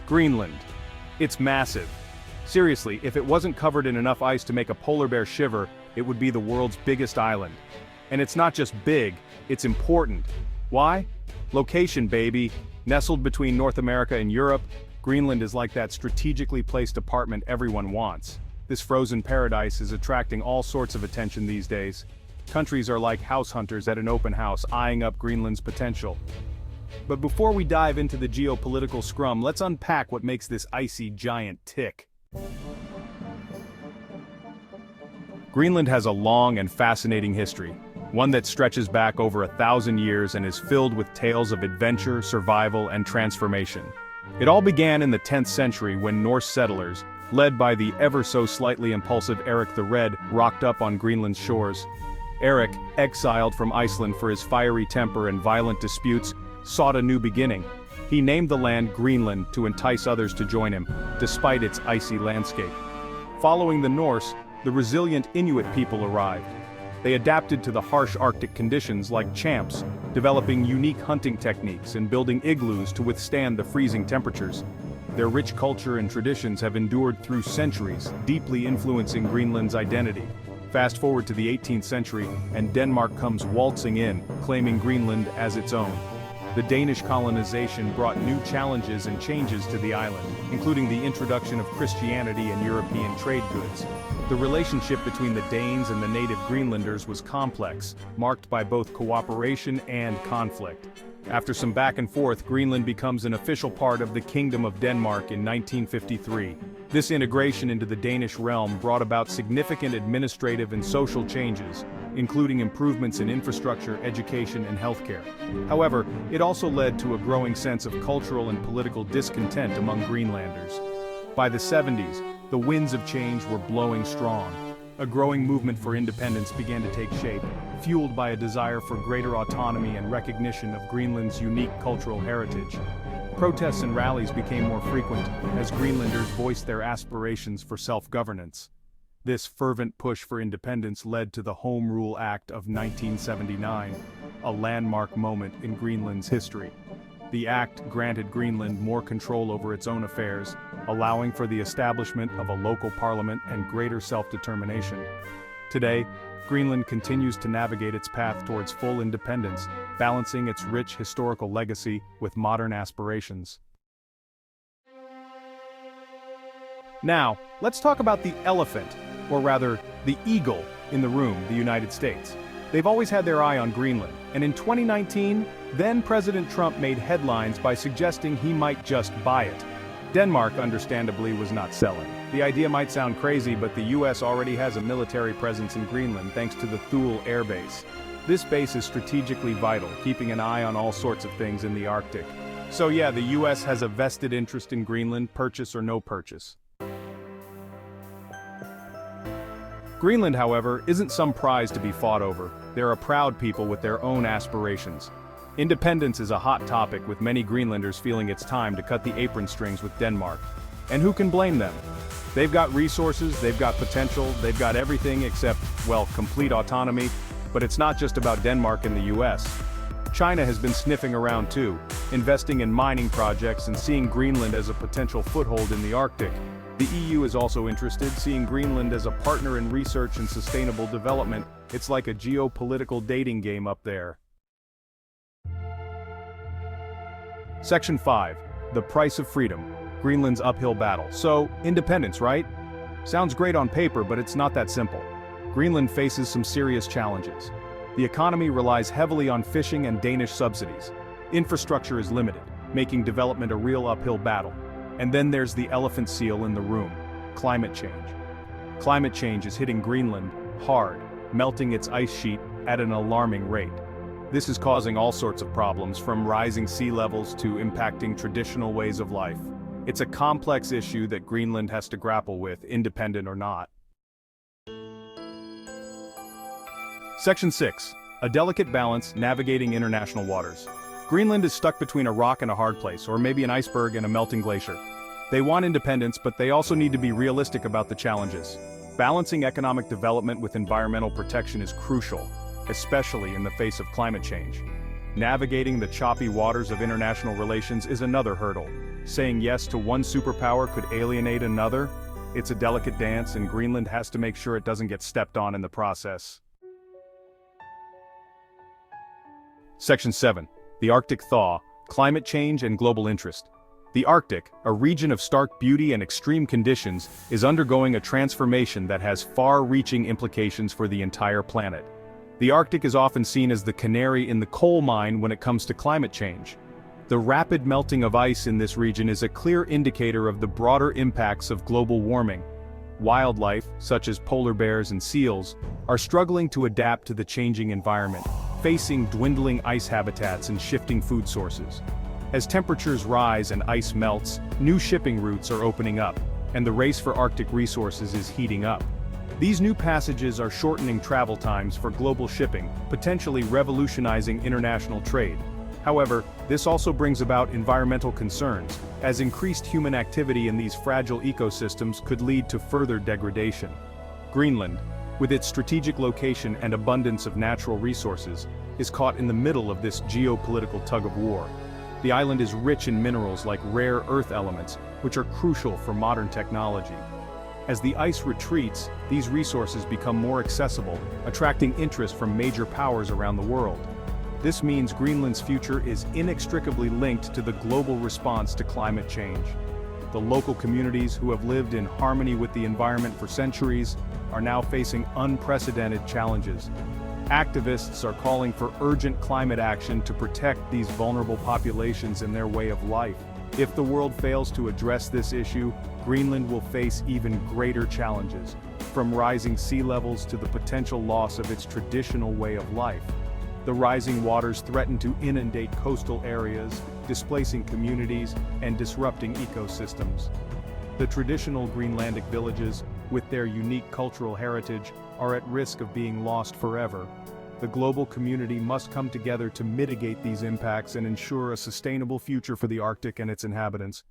Greenland. It's massive. Seriously, if it wasn't covered in enough ice to make a polar bear shiver, it would be the world's biggest island. And it's not just big, it's important. Why? Location, baby. Nestled between North America and Europe, Greenland is like that strategically placed apartment everyone wants. This frozen paradise is attracting all sorts of attention these days. Countries are like house hunters at an open house, eyeing up Greenland's potential. But before we dive into the geopolitical scrum, let's unpack what makes this icy giant tick. Greenland has a long and fascinating history, one that stretches back over 1,000 years and is filled with tales of adventure, survival, and transformation. It all began in the 10th century when Norse settlers, led by the ever-so-slightly impulsive Eric the Red, rocked up on Greenland's shores. Eric, exiled from Iceland for his fiery temper and violent disputes, sought a new beginning. He named the land Greenland to entice others to join him, despite its icy landscape. Following the Norse, the resilient Inuit people arrived. They adapted to the harsh Arctic conditions like champs, developing unique hunting techniques and building igloos to withstand the freezing temperatures. Their rich culture and traditions have endured through centuries, deeply influencing Greenland's identity. Fast forward to the 18th century, and Denmark comes waltzing in, claiming Greenland as its own. The Danish colonization brought new challenges and changes to the island, including the introduction of Christianity and European trade goods. The relationship between the Danes and the native Greenlanders was complex, marked by both cooperation and conflict. After some back and forth, Greenland becomes an official part of the Kingdom of Denmark in 1953. This integration into the Danish realm brought about significant administrative and social changes, including improvements in infrastructure, education, and healthcare. However, it also led to a growing sense of cultural and political discontent among Greenlanders. By the 70s, the winds of change were blowing strong. A growing movement for independence began to take shape, fueled by a desire for greater autonomy and recognition of Greenland's unique cultural heritage. Protests and rallies became more frequent as Greenlanders voiced their aspirations for self-governance. This fervent push for independence led to the Home Rule Act of 1979, a landmark moment in Greenland's history. The act granted Greenland more control over its own affairs, allowing for the establishment of a local parliament and greater self-determination. Today, Greenland continues to navigate its path towards full independence, balancing its rich historical legacy with modern aspirations. Now, let's talk about the elephant, or rather, the eagle, in the room, the United States. They've always had their eye on Greenland, and in 2019, then-President Trump made headlines by suggesting he might just buy it. Denmark, understandably, was not selling. The idea might sound crazy, but the US already has a military presence in Greenland thanks to the Thule Air Base. This base is strategically vital, keeping an eye on all sorts of things in the Arctic. So yeah, the US has a vested interest in Greenland, purchase or no purchase. Greenland, however, isn't some prize to be fought over. They're a proud people with their own aspirations. Independence is a hot topic, with many Greenlanders feeling it's time to cut the apron strings with Denmark. And who can blame them? They've got resources, they've got potential, they've got everything except, well, complete autonomy. But it's not just about Denmark and the US. China has been sniffing around too, investing in mining projects and seeing Greenland as a potential foothold in the Arctic. The EU is also interested, seeing Greenland as a partner in research and sustainable development. It's like a geopolitical dating game up there. Section 5. The price of freedom. Greenland's uphill battle. So, independence, right? Sounds great on paper, but it's not that simple. Greenland faces some serious challenges. The economy relies heavily on fishing and Danish subsidies. Infrastructure is limited, making development a real uphill battle. And then there's the elephant seal in the room: climate change. Climate change is hitting Greenland hard, melting its ice sheet at an alarming rate. This is causing all sorts of problems, from rising sea levels to impacting traditional ways of life. It's a complex issue that Greenland has to grapple with, independent or not. Section 6. A delicate balance navigating international waters. Greenland is stuck between a rock and a hard place, or maybe an iceberg and a melting glacier. They want independence, but they also need to be realistic about the challenges. Balancing economic development with environmental protection is crucial, especially in the face of climate change. Navigating the choppy waters of international relations is another hurdle. Saying yes to one superpower could alienate another. It's a delicate dance, and Greenland has to make sure it doesn't get stepped on in the process. Section 7. The Arctic Thaw, Climate Change and Global Interest. The Arctic, a region of stark beauty and extreme conditions, is undergoing a transformation that has far-reaching implications for the entire planet. The Arctic is often seen as the canary in the coal mine when it comes to climate change. The rapid melting of ice in this region is a clear indicator of the broader impacts of global warming. Wildlife, such as polar bears and seals, are struggling to adapt to the changing environment, facing dwindling ice habitats and shifting food sources. As temperatures rise and ice melts, new shipping routes are opening up, and the race for Arctic resources is heating up. These new passages are shortening travel times for global shipping, potentially revolutionizing international trade. However, this also brings about environmental concerns, as increased human activity in these fragile ecosystems could lead to further degradation. Greenland, with its strategic location and abundance of natural resources, is caught in the middle of this geopolitical tug-of-war. The island is rich in minerals like rare earth elements, which are crucial for modern technology. As the ice retreats, these resources become more accessible, attracting interest from major powers around the world. This means Greenland's future is inextricably linked to the global response to climate change. The local communities who have lived in harmony with the environment for centuries are now facing unprecedented challenges. Activists are calling for urgent climate action to protect these vulnerable populations and their way of life. If the world fails to address this issue, Greenland will face even greater challenges, from rising sea levels to the potential loss of its traditional way of life. The rising waters threaten to inundate coastal areas, displacing communities and disrupting ecosystems. The traditional Greenlandic villages, with their unique cultural heritage, are at risk of being lost forever. The global community must come together to mitigate these impacts and ensure a sustainable future for the Arctic and its inhabitants.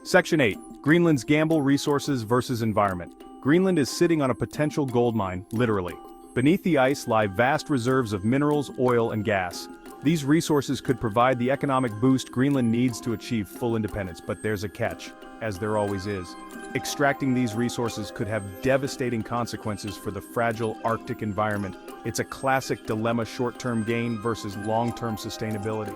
Section 8. Greenland's Gamble Resources versus Environment. Greenland is sitting on a potential gold mine, literally. Beneath the ice lie vast reserves of minerals, oil, and gas. These resources could provide the economic boost Greenland needs to achieve full independence, but there's a catch, as there always is. Extracting these resources could have devastating consequences for the fragile Arctic environment. It's a classic dilemma: short-term gain versus long-term sustainability.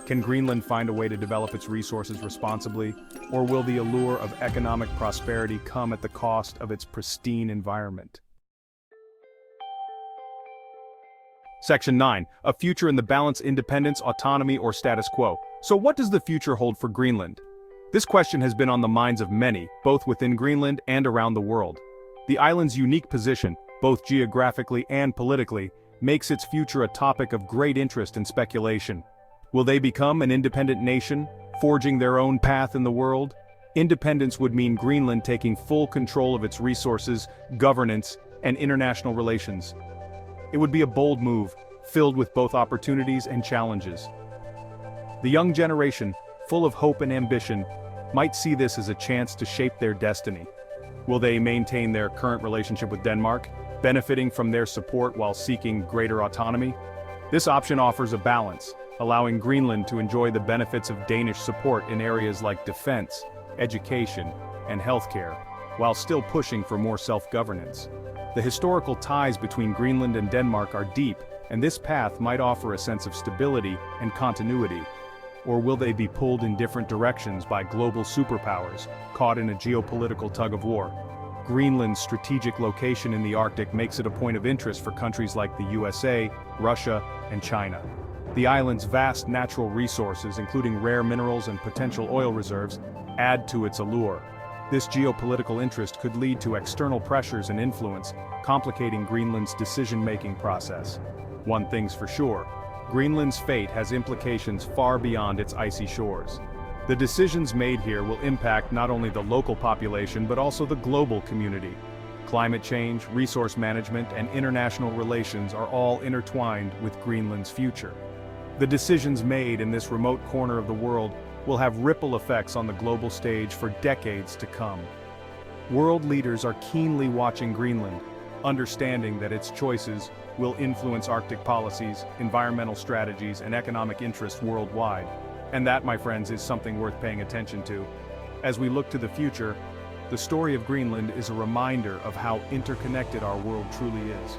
Can Greenland find a way to develop its resources responsibly, or will the allure of economic prosperity come at the cost of its pristine environment? Section 9. A future in the balance: independence, autonomy, or status quo. So what does the future hold for Greenland? This question has been on the minds of many, both within Greenland and around the world. The island's unique position, both geographically and politically, makes its future a topic of great interest and speculation. Will they become an independent nation, forging their own path in the world? Independence would mean Greenland taking full control of its resources, governance, and international relations. It would be a bold move, filled with both opportunities and challenges. The young generation, full of hope and ambition, might see this as a chance to shape their destiny. Will they maintain their current relationship with Denmark, benefiting from their support while seeking greater autonomy? This option offers a balance, allowing Greenland to enjoy the benefits of Danish support in areas like defense, education, and healthcare, while still pushing for more self-governance. The historical ties between Greenland and Denmark are deep, and this path might offer a sense of stability and continuity. Or will they be pulled in different directions by global superpowers, caught in a geopolitical tug-of-war? Greenland's strategic location in the Arctic makes it a point of interest for countries like the USA, Russia, and China. The island's vast natural resources, including rare minerals and potential oil reserves, add to its allure. This geopolitical interest could lead to external pressures and influence, complicating Greenland's decision-making process. One thing's for sure: Greenland's fate has implications far beyond its icy shores. The decisions made here will impact not only the local population but also the global community. Climate change, resource management, and international relations are all intertwined with Greenland's future. The decisions made in this remote corner of the world will have ripple effects on the global stage for decades to come. World leaders are keenly watching Greenland, understanding that its choices, will influence Arctic policies, environmental strategies, and economic interests worldwide. And that, my friends, is something worth paying attention to. As we look to the future, the story of Greenland is a reminder of how interconnected our world truly is.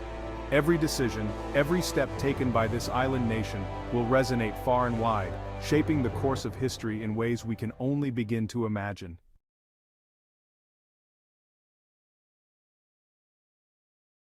Every decision, every step taken by this island nation will resonate far and wide, shaping the course of history in ways we can only begin to imagine.